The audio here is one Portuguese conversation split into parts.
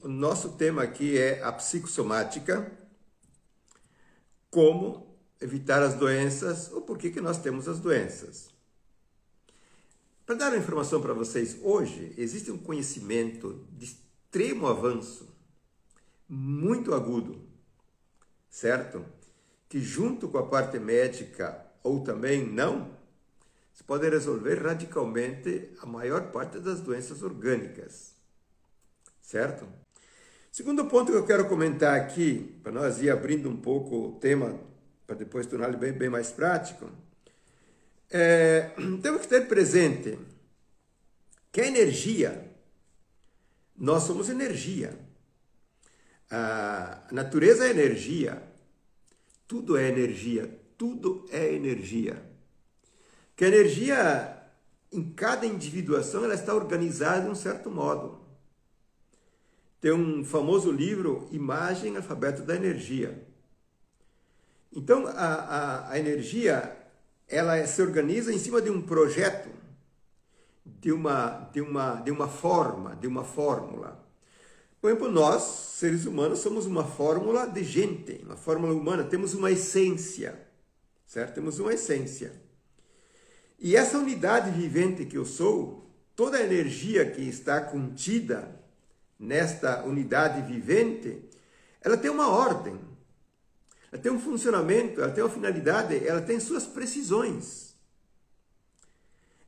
o nosso tema aqui é a psicossomática, como evitar as doenças ou por que nós temos as doenças. Para dar uma informação para vocês, hoje existe um conhecimento de extremo avanço, muito agudo, certo? Que junto com a parte médica ou também não, se pode resolver radicalmente a maior parte das doenças orgânicas, certo? Segundo ponto que eu quero comentar aqui, para nós ir abrindo um pouco o tema, para depois torná-lo bem mais prático, temos que ter presente que a energia, nós somos energia. A natureza é energia. Tudo é energia. Tudo é energia. Que a energia, em cada individuação, ela está organizada de um certo modo. Tem um famoso livro, Imagem, Alfabeto da Energia. Então, a energia, ela se organiza em cima de um projeto, de uma forma, de uma fórmula. Por exemplo, nós, seres humanos, somos uma fórmula de gente, uma fórmula humana, temos uma essência, certo? Temos uma essência. E essa unidade vivente que eu sou, toda a energia que está contida nesta unidade vivente, ela tem uma ordem, ela tem um funcionamento, ela tem uma finalidade, ela tem suas precisões.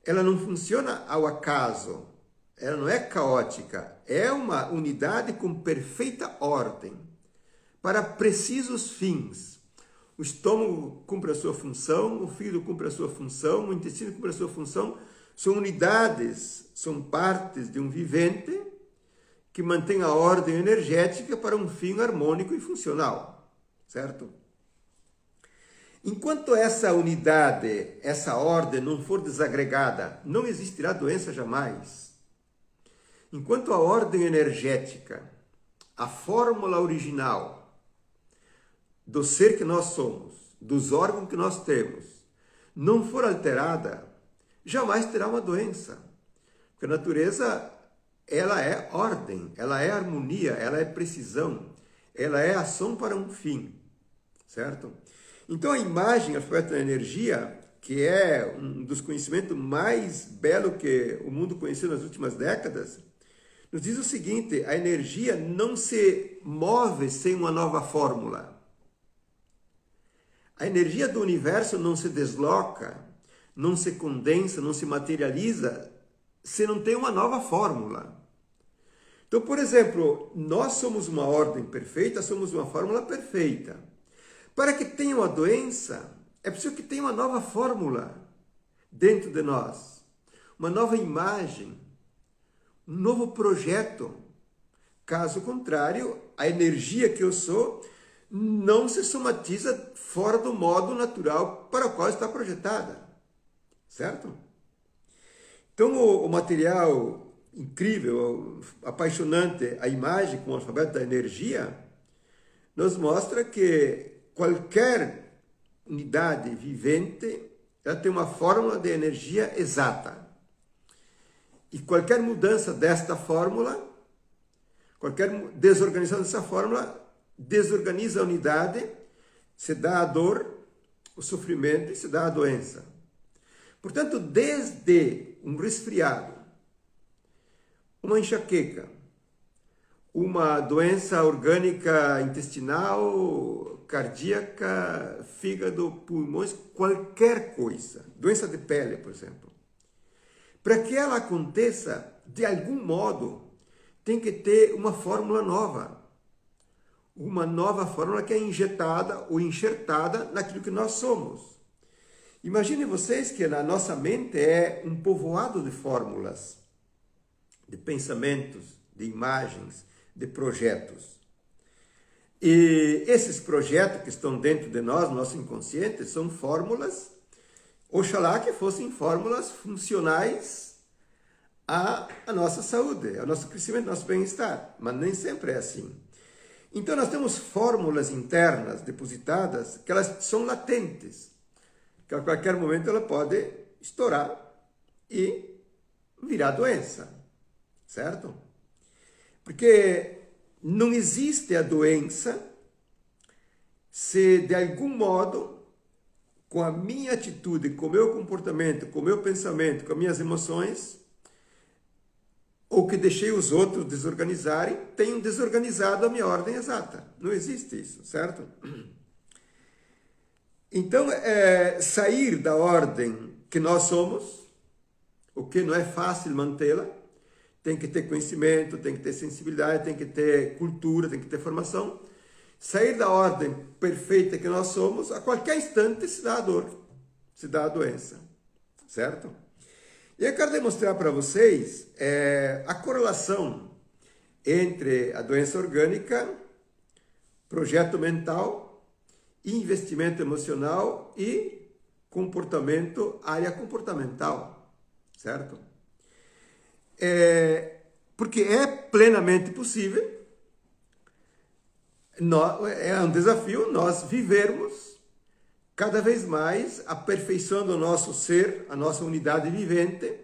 Ela não funciona ao acaso, ela não é caótica, é uma unidade com perfeita ordem, para precisos fins. O estômago cumpre a sua função, o fígado cumpre a sua função, o intestino cumpre a sua função. São unidades, são partes de um vivente que mantém a ordem energética para um fim harmônico e funcional, certo? Enquanto essa unidade, essa ordem não for desagregada, não existirá doença jamais. Enquanto a ordem energética, a fórmula original do ser que nós somos, dos órgãos que nós temos, não for alterada, jamais terá uma doença. Porque a natureza, ela é ordem, ela é harmonia, ela é precisão, ela é ação para um fim, certo? Então a imagem, alfabeto da energia, que é um dos conhecimentos mais belos que o mundo conheceu nas últimas décadas, nos diz o seguinte: a energia não se move sem uma nova fórmula. A energia do universo não se desloca, não se condensa, não se materializa se não tem uma nova fórmula. Então, por exemplo, nós somos uma ordem perfeita, somos uma fórmula perfeita. Para que tenha uma doença, é preciso que tenha uma nova fórmula dentro de nós, uma nova imagem, um novo projeto. Caso contrário, a energia que eu sou não se somatiza fora do modo natural para o qual está projetada, certo? Então, o material incrível, apaixonante, a imagem com o alfabeto da energia, nos mostra que qualquer unidade vivente, ela tem uma fórmula de energia exata. E qualquer mudança desta fórmula, qualquer desorganização dessa fórmula, desorganiza a unidade, se dá a dor, o sofrimento e se dá a doença. Portanto, desde um resfriado, uma enxaqueca, uma doença orgânica intestinal, cardíaca, fígado, pulmões, qualquer coisa, doença de pele, por exemplo. Para que ela aconteça, de algum modo, tem que ter uma fórmula nova. Uma nova fórmula que é injetada ou enxertada naquilo que nós somos. Imaginem vocês que na nossa mente é um povoado de fórmulas, de pensamentos, de imagens, de projetos. E esses projetos que estão dentro de nós, nosso inconsciente, são fórmulas, oxalá que fossem fórmulas funcionais à nossa saúde, ao nosso crescimento, ao nosso bem-estar, mas nem sempre é assim. Então nós temos fórmulas internas depositadas que elas são latentes, que a qualquer momento ela pode estourar e virar doença, certo? Porque não existe a doença se de algum modo, com a minha atitude, com o meu comportamento, com o meu pensamento, com as minhas emoções, ou que deixei os outros desorganizarem, tenham desorganizado a minha ordem exata. Não existe isso, certo? Então, sair da ordem que nós somos, o que não é fácil mantê-la, tem que ter conhecimento, tem que ter sensibilidade, tem que ter cultura, tem que ter formação. Sair da ordem perfeita que nós somos, a qualquer instante se dá a dor, se dá a doença, certo? E eu quero demonstrar para vocês a correlação entre a doença orgânica, projeto mental, investimento emocional e comportamento, área comportamental, certo? Porque é plenamente possível, é um desafio nós vivermos cada vez mais aperfeiçoando o nosso ser, a nossa unidade vivente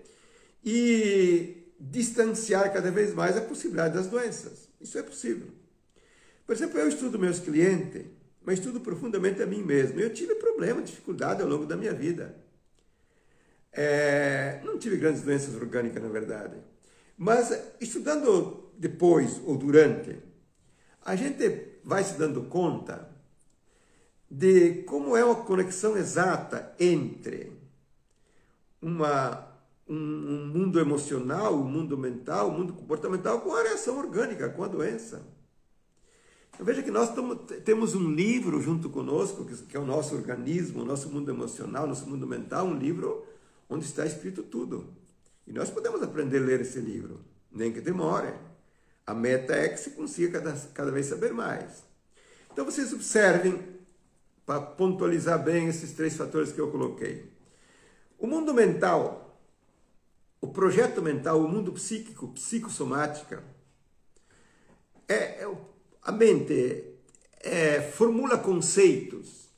e distanciar cada vez mais a possibilidade das doenças. Isso é possível. Por exemplo, eu estudo meus clientes, mas estudo profundamente a mim mesmo. Eu tive problema, dificuldade ao longo da minha vida. Não tive grandes doenças orgânicas, na verdade. Mas estudando depois ou durante, a gente vai se dando conta de como é uma conexão exata entre um mundo emocional, um mundo mental, um mundo comportamental com a reação orgânica, com a doença. Então, veja que nós temos um livro junto conosco, que é o nosso organismo, o nosso mundo emocional, o nosso mundo mental, um livro onde está escrito tudo. E nós podemos aprender a ler esse livro, nem que demore. A meta é que se consiga cada vez saber mais. Então, vocês observem, para pontualizar bem esses 3 fatores que eu coloquei. O mundo mental, o projeto mental, o mundo psíquico, psicossomática, a mente formula conceitos,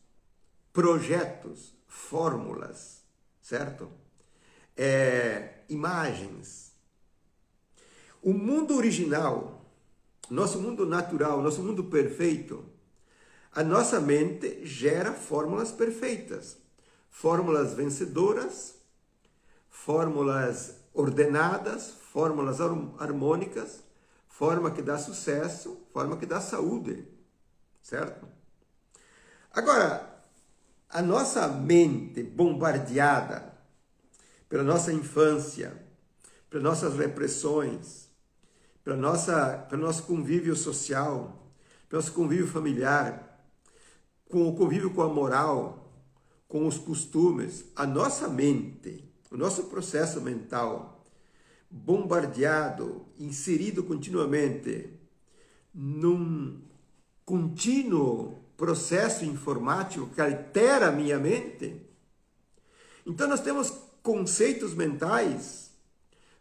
projetos, fórmulas, certo? Imagens. O mundo original, nosso mundo natural, nosso mundo perfeito, a nossa mente gera fórmulas perfeitas, fórmulas vencedoras, fórmulas ordenadas, fórmulas harmônicas, forma que dá sucesso, forma que dá saúde, certo? Agora, a nossa mente bombardeada pela nossa infância, pelas nossas repressões, pelo nosso convívio social, pelo nosso convívio familiar, com o convívio com a moral, com os costumes, a nossa mente, o nosso processo mental, bombardeado, inserido continuamente num contínuo processo informático que altera a minha mente. Então nós temos conceitos mentais,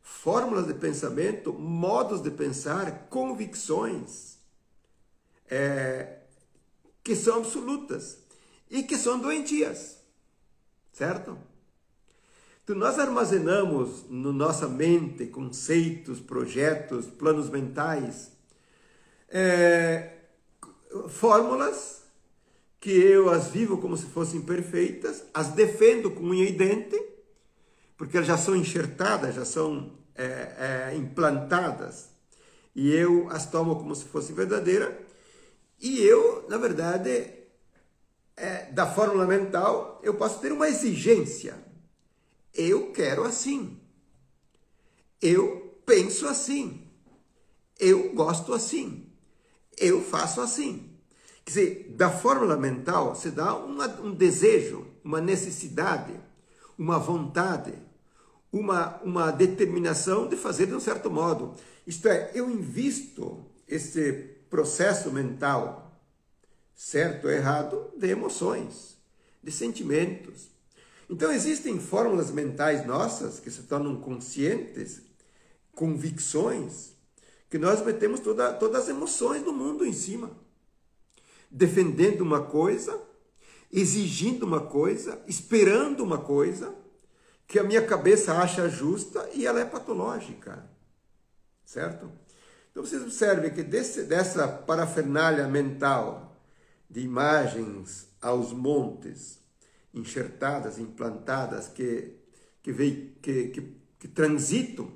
fórmulas de pensamento, modos de pensar, convicções que são absolutas e que são doentias, certo? Então nós armazenamos na nossa mente conceitos, projetos, planos mentais, fórmulas que eu as vivo como se fossem perfeitas, as defendo com unha e dente, porque elas já são enxertadas, já são implantadas, e eu as tomo como se fossem verdadeiras, e eu, na verdade, da fórmula mental, eu posso ter uma exigência. Eu quero assim, eu penso assim, eu gosto assim, eu faço assim. Quer dizer, da fórmula mental se dá um desejo, uma necessidade, uma vontade, uma determinação de fazer de um certo modo. Isto é, eu invisto esse processo mental, certo ou errado, de emoções, de sentimentos. Então existem fórmulas mentais nossas que se tornam conscientes, convicções, que nós metemos todas as emoções do mundo em cima, defendendo uma coisa, exigindo uma coisa, esperando uma coisa, que a minha cabeça acha justa e ela é patológica, certo? Então vocês observem que dessa parafernália mental de imagens aos montes, enxertadas, implantadas, que transitam,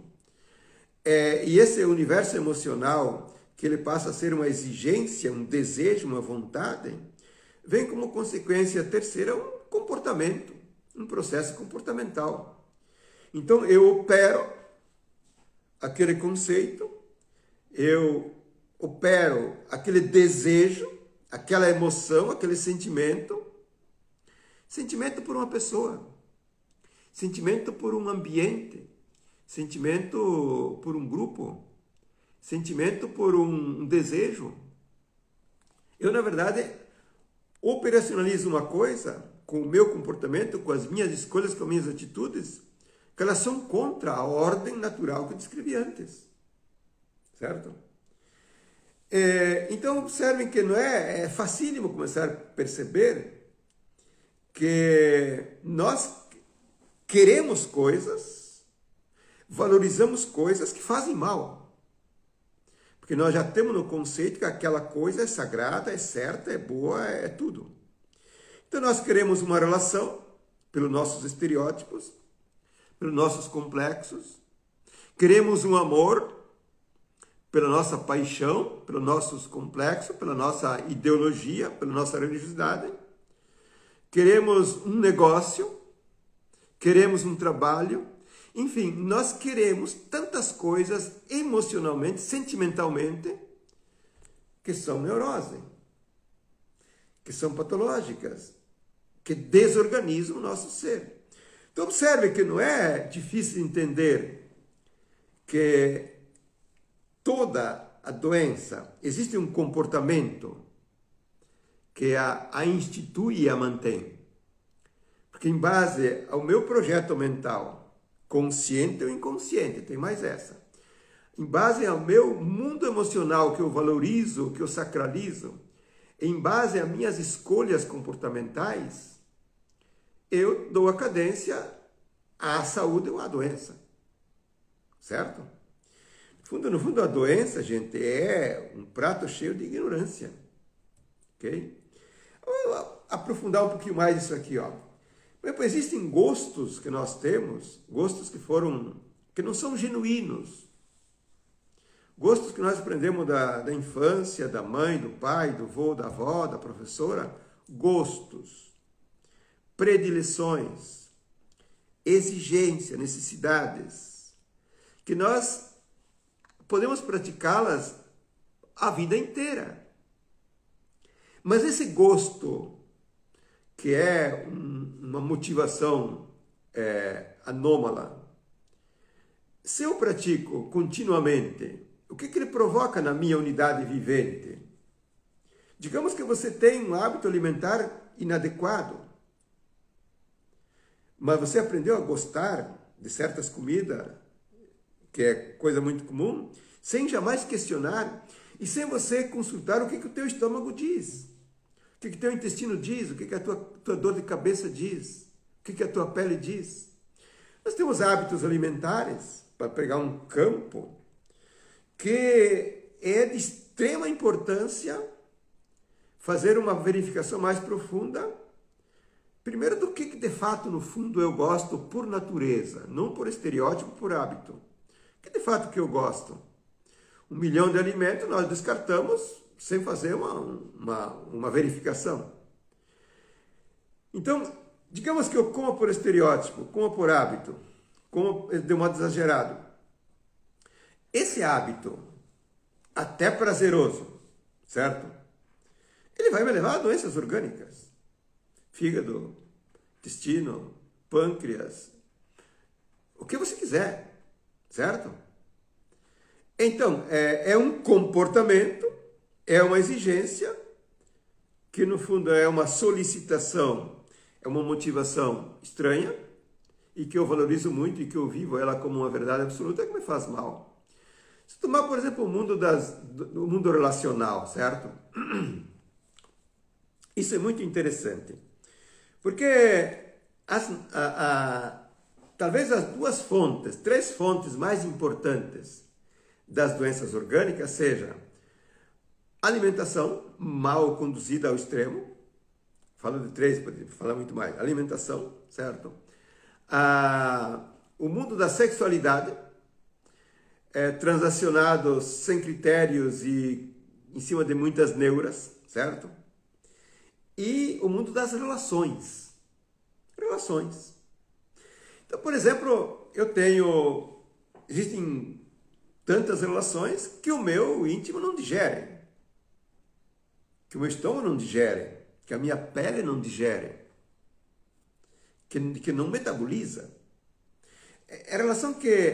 e esse universo emocional, que ele passa a ser uma exigência, um desejo, uma vontade, vem como consequência terceira um comportamento, um processo comportamental. Então eu opero aquele conceito, eu opero aquele desejo, aquela emoção, aquele sentimento por uma pessoa, sentimento por um ambiente, sentimento por um grupo, sentimento por um desejo. Eu, na verdade, operacionalizo uma coisa com o meu comportamento, com as minhas escolhas, com as minhas atitudes, que elas são contra a ordem natural que eu descrevi antes. Certo? Então, observem que não é facílimo começar a perceber que nós queremos coisas, valorizamos coisas que fazem mal. Porque nós já temos no conceito que aquela coisa é sagrada, é certa, é boa, é tudo. Então nós queremos uma relação pelos nossos estereótipos, pelos nossos complexos. Queremos um amor pela nossa paixão, pelos nossos complexos, pela nossa ideologia, pela nossa religiosidade. Queremos um negócio, queremos um trabalho. Enfim, nós queremos tantas coisas emocionalmente, sentimentalmente, que são neurose, que são patológicas, que desorganizam o nosso ser. Então observe que não é difícil entender que toda a doença, existe um comportamento que a institui e a mantém. Porque em base ao meu projeto mental, consciente ou inconsciente, tem mais essa. Em base ao meu mundo emocional que eu valorizo, que eu sacralizo, em base às minhas escolhas comportamentais, eu dou a cadência à saúde ou à doença. Certo? No fundo, a doença, gente, é um prato cheio de ignorância. Ok? Eu vou aprofundar um pouquinho mais isso aqui, ó. Por exemplo, existem gostos que nós temos, gostos que não são genuínos. Gostos que nós aprendemos da infância, da mãe, do pai, do avô, da avó, da professora. Gostos, predileções, exigências, necessidades, que nós podemos praticá-las a vida inteira. Mas esse gosto, que é uma motivação anômala, se eu pratico continuamente, o que ele provoca na minha unidade vivente? Digamos que você tem um hábito alimentar inadequado, mas você aprendeu a gostar de certas comidas, que é coisa muito comum, sem jamais questionar e sem você consultar o que o teu estômago diz, o que o teu intestino diz, o que a tua dor de cabeça diz, o que a tua pele diz. Nós temos hábitos alimentares, para pegar um campo, que é de extrema importância fazer uma verificação mais profunda, primeiro do que de fato, no fundo, eu gosto por natureza, não por estereótipo, por hábito. O que de fato que eu gosto? 1 milhão de alimentos nós descartamos sem fazer uma verificação. Então, digamos que eu como por estereótipo, como por hábito, como de modo exagerado. Esse hábito, até prazeroso, certo? Ele vai me levar a doenças orgânicas. Fígado, intestino, pâncreas, o que você quiser, certo? Então, é um comportamento, é uma exigência, que no fundo é uma solicitação, é uma motivação estranha, e que eu valorizo muito e que eu vivo ela como uma verdade absoluta, que me faz mal. Se tomar, por exemplo, o mundo relacional, certo? Isso é muito interessante, porque talvez as 3 fontes mais importantes das doenças orgânicas seja alimentação mal conduzida ao extremo, falo de 3, pode falar muito mais, alimentação, certo? O mundo da sexualidade, transacionado sem critérios e em cima de muitas neuras, certo? E o mundo das relações. Relações. Então, por exemplo, existem tantas relações que o meu íntimo não digere, que o meu estômago não digere, que a minha pele não digere, que não metaboliza.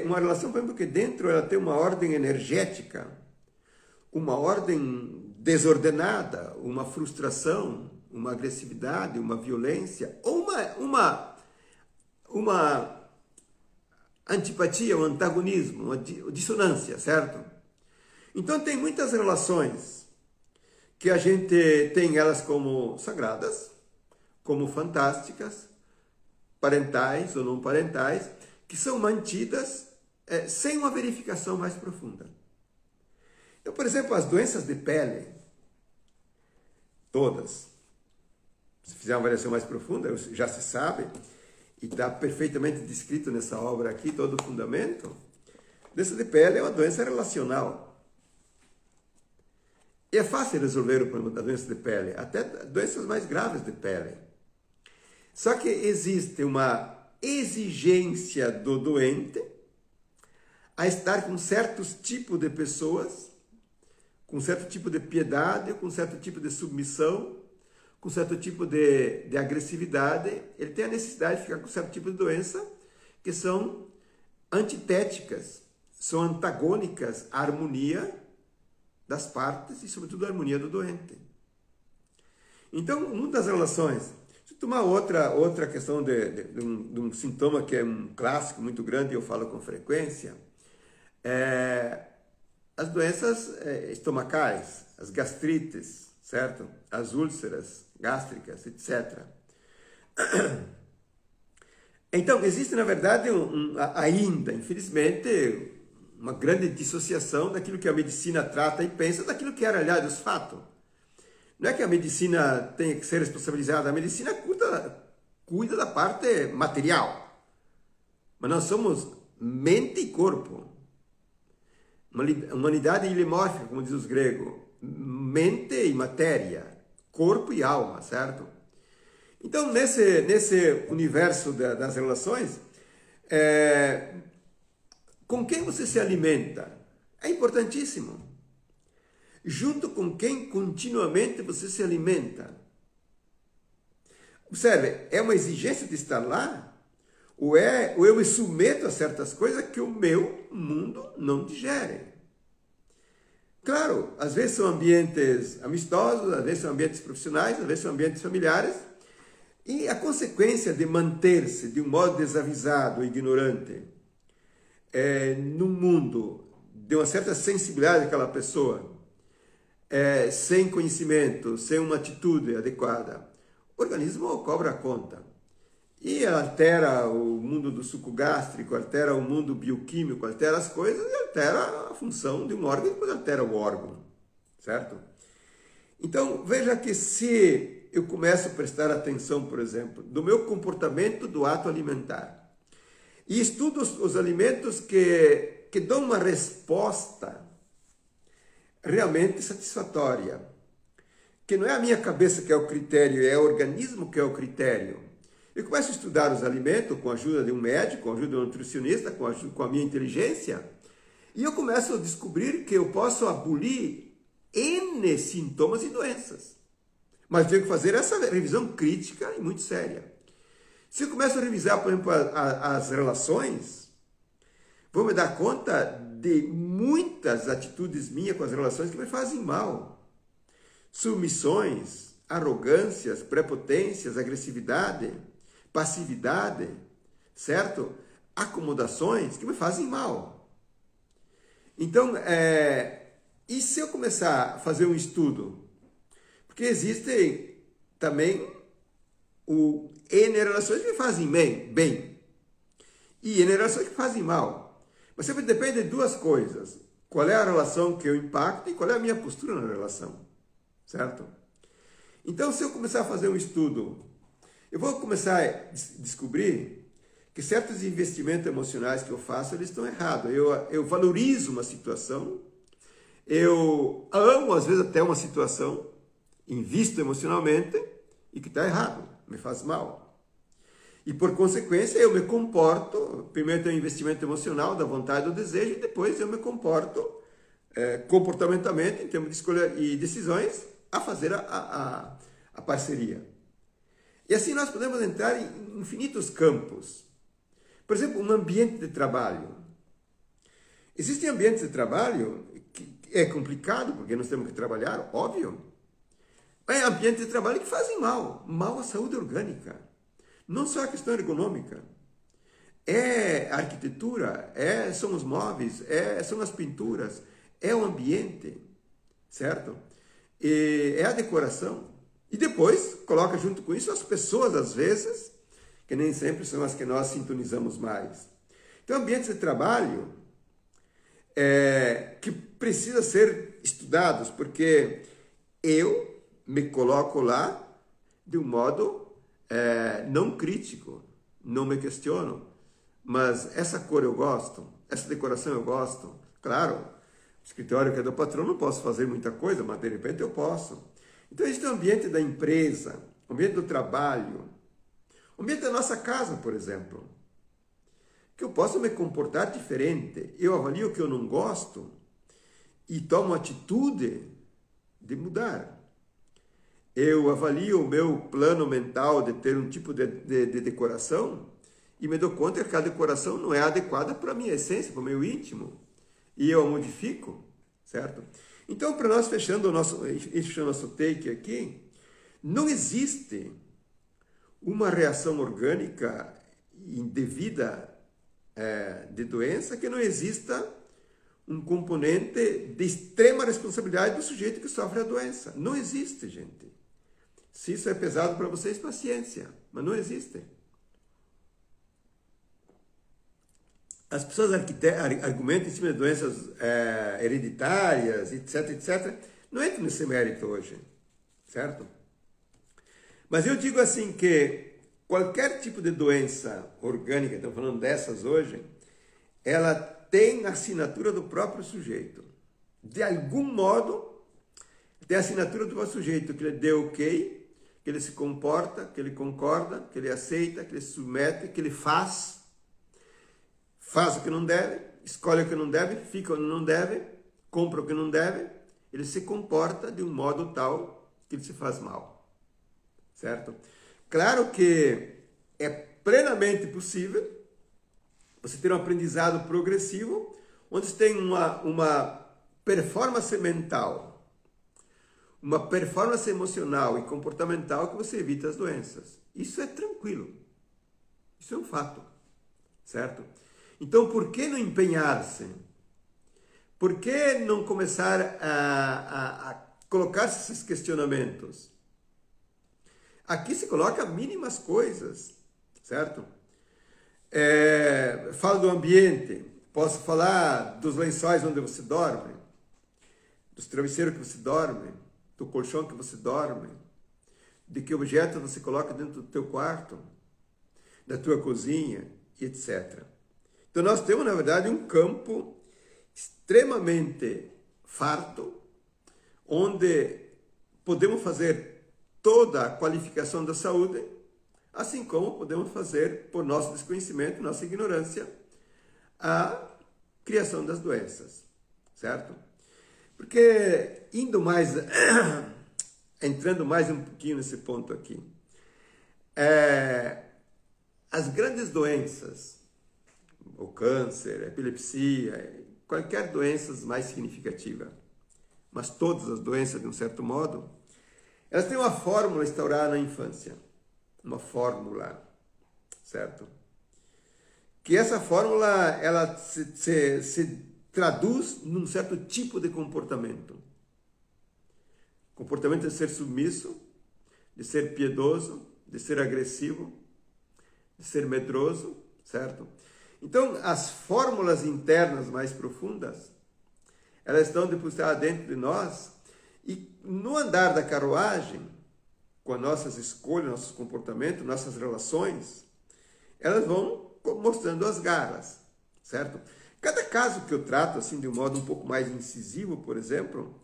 Uma relação, por exemplo, que dentro ela tem uma ordem energética, uma ordem desordenada, uma frustração, uma agressividade, uma violência, ou uma antipatia, um antagonismo, uma dissonância, certo? Então tem muitas relações que a gente tem elas como sagradas, como fantásticas, parentais ou não parentais, que são mantidas sem uma verificação mais profunda. Então, por exemplo, as doenças de pele, todas, se fizer uma avaliação mais profunda, já se sabe, e está perfeitamente descrito nessa obra aqui, todo o fundamento, doença de pele é uma doença relacional. E é fácil resolver o problema da doença de pele, até doenças mais graves de pele. Só que existe uma exigência do doente a estar com certos tipos de pessoas, com certo tipo de piedade, com certo tipo de submissão, com certo tipo de agressividade. Ele tem a necessidade de ficar com certo tipo de doença que são antitéticas, são antagônicas à harmonia das partes e, sobretudo, à harmonia do doente. Então, uma das relações... Deixa eu tomar outra questão de um sintoma que é um clássico muito grande e eu falo com frequência, as doenças estomacais, as gastrites, certo? As úlceras gástricas, etc. Então, existe, na verdade, ainda, infelizmente, uma grande dissociação daquilo que a medicina trata e pensa daquilo que é a realidade dos fatos. Não é que a medicina tenha que ser responsabilizada, a medicina cuida da parte material. Mas nós somos mente e corpo. Uma humanidade ilimórfica, como diz os gregos. Mente e matéria, corpo e alma, certo? Então, nesse universo das relações, com quem você se alimenta é importantíssimo. Junto com quem continuamente você se alimenta. Observe, é uma exigência de estar lá? Ou eu me submeto a certas coisas que o meu mundo não digere? Claro, às vezes são ambientes amistosos, às vezes são ambientes profissionais, às vezes são ambientes familiares, e a consequência de manter-se de um modo desavisado, ignorante, num mundo de uma certa sensibilidade daquela pessoa, sem conhecimento, sem uma atitude adequada, o organismo cobra a conta. E altera o mundo do suco gástrico, altera o mundo bioquímico, altera as coisas e altera a função de um órgão e depois altera o órgão, certo? Então, veja que se eu começo a prestar atenção, por exemplo, do meu comportamento do ato alimentar, e estudo os alimentos que dão uma resposta realmente satisfatória, que não é a minha cabeça que é o critério, é o organismo que é o critério. Eu começo a estudar os alimentos com a ajuda de um médico, com a ajuda de um nutricionista, com a minha inteligência, e eu começo a descobrir que eu posso abolir N sintomas e doenças. Mas tenho que fazer essa revisão crítica e muito séria. Se eu começo a revisar, por exemplo, as relações, vou me dar conta de muitas atitudes minhas com as relações que me fazem mal. Submissões, arrogâncias, prepotências, agressividade, passividade, certo? Acomodações que me fazem mal. Então, e se eu começar a fazer um estudo? Porque existem também N relações que me fazem bem e N relações que fazem mal. Mas sempre depende de duas coisas. qual é a relação que eu impacto e qual é a minha postura na relação, certo? Então, se eu começar a fazer um estudo, eu vou começar a descobrir que certos investimentos emocionais que eu faço, eles estão errados. Eu valorizo uma situação, eu amo, às vezes, até uma situação, invisto emocionalmente e que está errado, me faz mal. E, por consequência, eu me comporto, primeiro tem o investimento emocional, da vontade, do desejo, e depois eu me comporto comportamentalmente, em termos de escolha e decisões, a fazer a parceria. E assim nós podemos entrar em infinitos campos. Por exemplo, um ambiente de trabalho. Existem ambientes de trabalho que é complicado, porque nós temos que trabalhar, óbvio. É ambientes de trabalho que fazem mal à saúde orgânica. Não só a questão ergonômica. É a arquitetura, são os móveis, são as pinturas, é o ambiente, certo? É a decoração. E depois, coloca junto com isso as pessoas, às vezes, que nem sempre são as que nós sintonizamos mais. Então, ambientes de trabalho que precisa ser estudados, porque eu me coloco lá de um modo não crítico, não me questiono, mas essa cor eu gosto, essa decoração eu gosto. Claro, o escritório que é do patrão não posso fazer muita coisa, mas de repente eu posso. Então, existe o ambiente da empresa, o ambiente do trabalho, o ambiente da nossa casa, por exemplo, que eu posso me comportar diferente. Eu avalio o que eu não gosto e tomo atitude de mudar. Eu avalio o meu plano mental de ter um tipo de decoração e me dou conta que aquela decoração não é adequada para a minha essência, para o meu íntimo. E eu a modifico, certo? Então, para nós fechando o nosso take aqui, não existe uma reação orgânica indevida de doença que não exista um componente de extrema responsabilidade do sujeito que sofre a doença. Não existe, gente. Se isso é pesado para vocês, paciência, mas não existe. As pessoas argumentam em cima de doenças hereditárias, etc, etc. Não entro nesse mérito hoje, certo? Mas eu digo assim que qualquer tipo de doença orgânica, estamos falando dessas hoje, ela tem a assinatura do próprio sujeito. De algum modo, tem a assinatura do próprio sujeito, que ele deu ok, que ele se comporta, que ele concorda, que ele aceita, que ele se submete, que ele faz o que não deve, escolhe o que não deve, fica onde não deve, compra o que não deve, ele se comporta de um modo tal que ele se faz mal, certo? Claro que é plenamente possível você ter um aprendizado progressivo, onde você tem uma performance mental, uma performance emocional e comportamental que você evita as doenças. Isso é tranquilo, isso é um fato, certo? Então, por que não empenhar-se? Por que não começar a colocar esses questionamentos? Aqui se coloca mínimas coisas, certo? Falo do ambiente, posso falar dos lençóis onde você dorme, dos travesseiros que você dorme, do colchão que você dorme, de que objeto você coloca dentro do teu quarto, da tua cozinha, etc. Então, nós temos, na verdade, um campo extremamente farto, onde podemos fazer toda a qualificação da saúde, assim como podemos fazer, por nosso desconhecimento, nossa ignorância, a criação das doenças, certo? Porque, entrando mais um pouquinho nesse ponto aqui, as grandes doenças, o câncer, a epilepsia, qualquer doença mais significativa, mas todas as doenças, de um certo modo, elas têm uma fórmula instaurada na infância, uma fórmula, certo? Que essa fórmula, ela se traduz num certo tipo de comportamento. Comportamento de ser submisso, de ser piedoso, de ser agressivo, de ser medroso, certo? Então, as fórmulas internas mais profundas, elas estão depositadas dentro de nós, e no andar da carruagem, com as nossas escolhas, nossos comportamentos, nossas relações, elas vão mostrando as garras, certo? Cada caso que eu trato assim de um modo um pouco mais incisivo, por exemplo,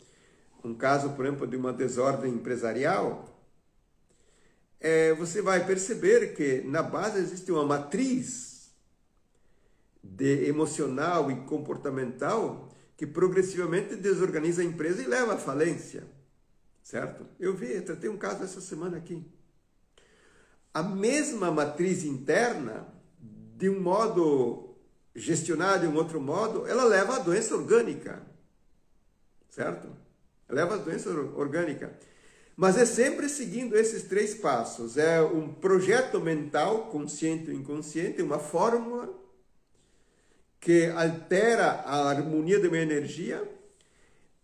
um caso, por exemplo, de uma desordem empresarial, você vai perceber que na base existe uma matriz emocional e comportamental que progressivamente desorganiza a empresa e leva à falência, certo? Eu tratei um caso essa semana aqui. A mesma matriz interna, de um modo gestionado de um outro modo, ela leva à doença orgânica, certo? Ela leva à doença orgânica. Mas é sempre seguindo esses 3 passos. É um projeto mental, consciente ou inconsciente, uma fórmula que altera a harmonia da minha energia,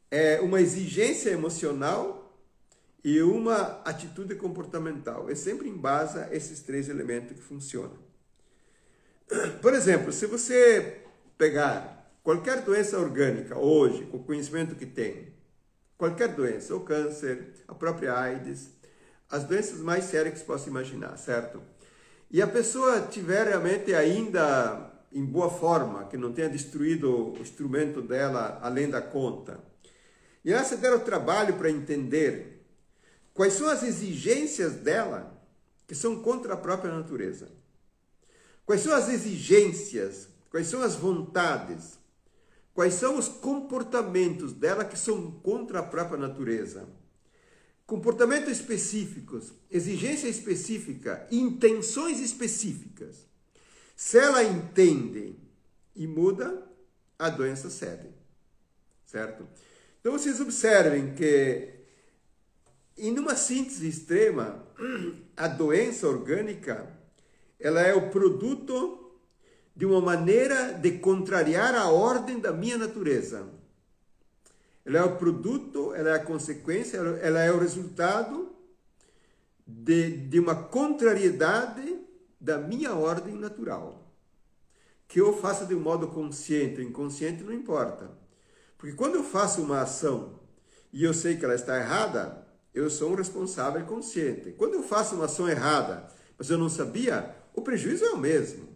é uma exigência emocional e uma atitude comportamental. É sempre em base a esses 3 elementos que funcionam. Por exemplo, se você pegar qualquer doença orgânica hoje, com o conhecimento que tem, qualquer doença, o câncer, a própria AIDS, as doenças mais sérias que você possa imaginar, certo? E a pessoa tiver realmente ainda em boa forma, que não tenha destruído o instrumento dela além da conta, e ela se der o trabalho para entender quais são as exigências dela que são contra a própria natureza. Quais são as exigências, quais são as vontades, quais são os comportamentos dela que são contra a própria natureza. Comportamentos específicos, exigência específica, intenções específicas. Se ela entende e muda, a doença cede, certo? Então vocês observem que, em uma síntese extrema, a doença orgânica, ela é o produto de uma maneira de contrariar a ordem da minha natureza. Ela é o produto, ela é a consequência, ela é o resultado de uma contrariedade da minha ordem natural. Que eu faça de um modo consciente ou inconsciente não importa. Porque quando eu faço uma ação e eu sei que ela está errada, eu sou um responsável consciente. Quando eu faço uma ação errada, mas eu não sabia, o prejuízo é o mesmo.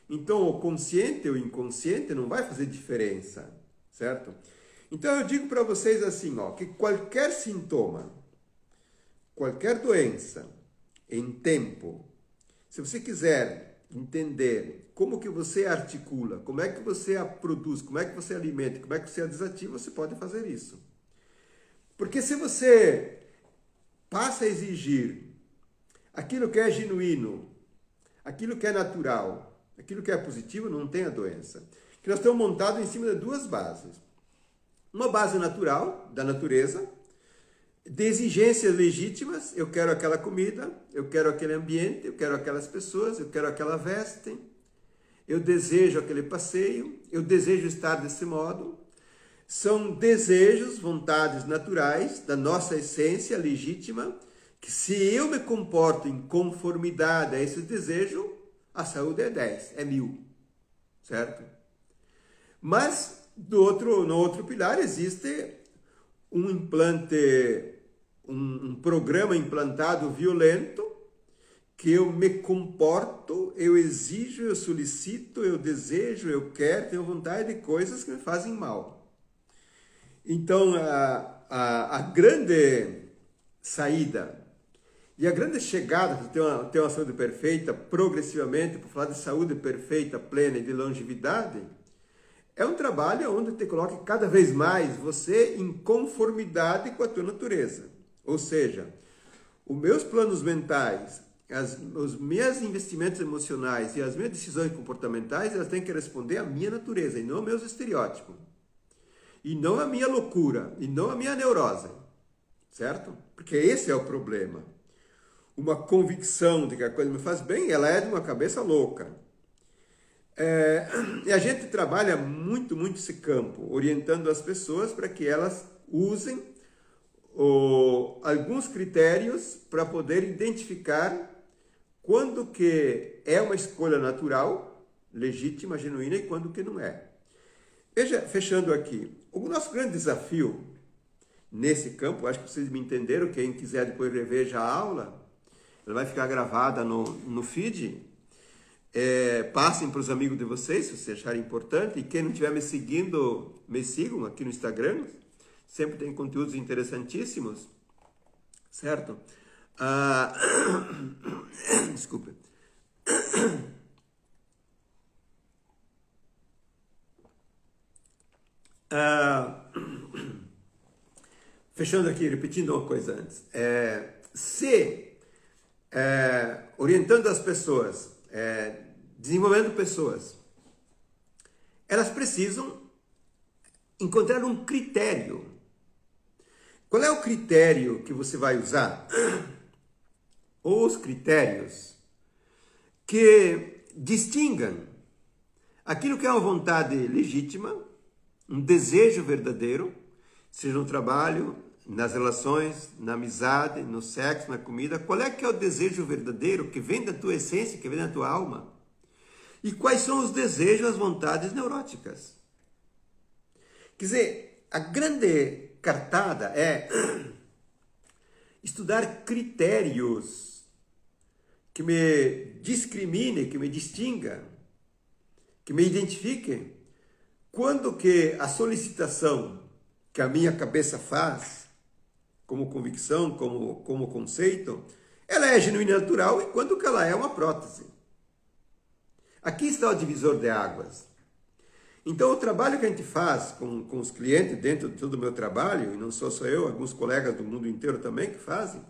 Então, o consciente ou inconsciente não vai fazer diferença, certo? Então, eu digo para vocês assim, que qualquer sintoma, qualquer doença, em tempo, se você quiser entender como que você articula, como é que você a produz, como é que você alimenta, como é que você a desativa, você pode fazer isso. Porque se você passa a exigir aquilo que é genuíno, aquilo que é natural, aquilo que é positivo, não tem a doença. Que nós estamos montados em cima de 2 bases. Uma base natural, da natureza, de exigências legítimas. Eu quero aquela comida, eu quero aquele ambiente, eu quero aquelas pessoas, eu quero aquela veste, eu desejo aquele passeio, eu desejo estar desse modo. São desejos, vontades naturais da nossa essência legítima, que se eu me comporto em conformidade a esse desejo, a saúde é 10, é 1000, certo? Mas no outro pilar existe um implante, um programa implantado violento, que eu me comporto, eu exijo, eu solicito, eu desejo, eu quero, tenho vontade de coisas que me fazem mal. Então, a grande saída e a grande chegada de ter uma saúde perfeita, progressivamente, por falar de saúde perfeita, plena e de longevidade, é um trabalho onde te coloca cada vez mais você em conformidade com a tua natureza. Ou seja, os meus planos mentais, os meus investimentos emocionais e as minhas decisões comportamentais, elas têm que responder à minha natureza e não aos meus estereótipos. E não à minha loucura, e não à minha neurose, certo? Porque esse é o problema. Uma convicção de que a coisa me faz bem, ela é de uma cabeça louca. E a gente trabalha muito esse campo, orientando as pessoas para que elas usem alguns critérios para poder identificar quando que é uma escolha natural, legítima, genuína, e quando que não é. fechando aqui, o nosso grande desafio nesse campo, acho que vocês me entenderam, quem quiser depois reveja a aula, ela vai ficar gravada no feed, passem para os amigos de vocês, se vocês acharem importante, e quem não estiver me seguindo, me sigam aqui no Instagram, sempre tem conteúdos interessantíssimos, certo? Desculpe. Fechando aqui, repetindo uma coisa antes. Orientando as pessoas, desenvolvendo pessoas, elas precisam encontrar um critério. Qual é o critério que você vai usar? Os critérios que distingam aquilo que é uma vontade legítima, um desejo verdadeiro, seja no trabalho, nas relações, na amizade, no sexo, na comida. Qual é que é o desejo verdadeiro que vem da tua essência, que vem da tua alma? E quais são os desejos, as vontades neuróticas? Quer dizer, a grande cartada é estudar critérios que me discriminem, que me distinga, que me identifiquem. Quando que a solicitação que a minha cabeça faz, como convicção, como conceito, ela é genuína e natural, e quando que ela é uma prótese. Aqui está o divisor de águas. Então, o trabalho que a gente faz com os clientes dentro de todo o meu trabalho, e não sou só eu, alguns colegas do mundo inteiro também que fazem,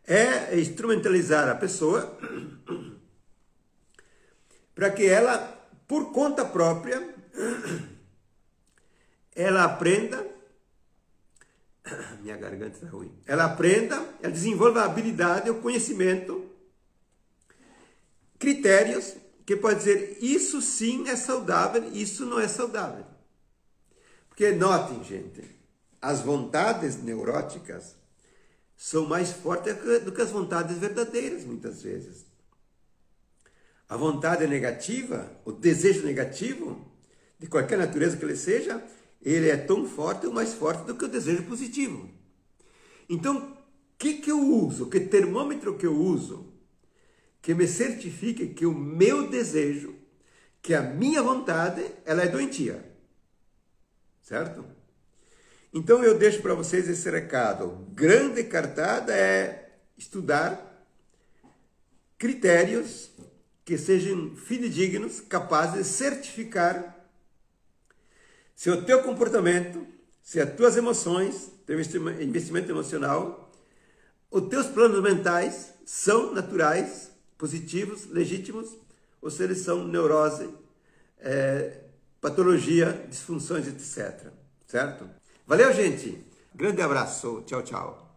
é instrumentalizar a pessoa para que ela, por conta própria, ela aprenda, minha garganta está ruim, ela desenvolva a habilidade, o conhecimento, critérios, que pode dizer, isso sim é saudável, isso não é saudável. Porque notem, gente, as vontades neuróticas são mais fortes do que as vontades verdadeiras, muitas vezes. A vontade negativa, o desejo negativo, de qualquer natureza que ele seja, ele é tão forte ou mais forte do que o desejo positivo. Então, o que eu uso? Que termômetro que eu uso? Que me certifique que o meu desejo, que a minha vontade, ela é doentia. Certo? Então eu deixo para vocês esse recado. Grande cartada é estudar critérios que sejam fidedignos, capazes de certificar se o teu comportamento, se as tuas emoções, teu investimento emocional, os teus planos mentais são naturais, positivos, legítimos, ou se eles são neurose, patologia, disfunções, etc. Certo? Valeu, gente! Grande abraço. Tchau, tchau.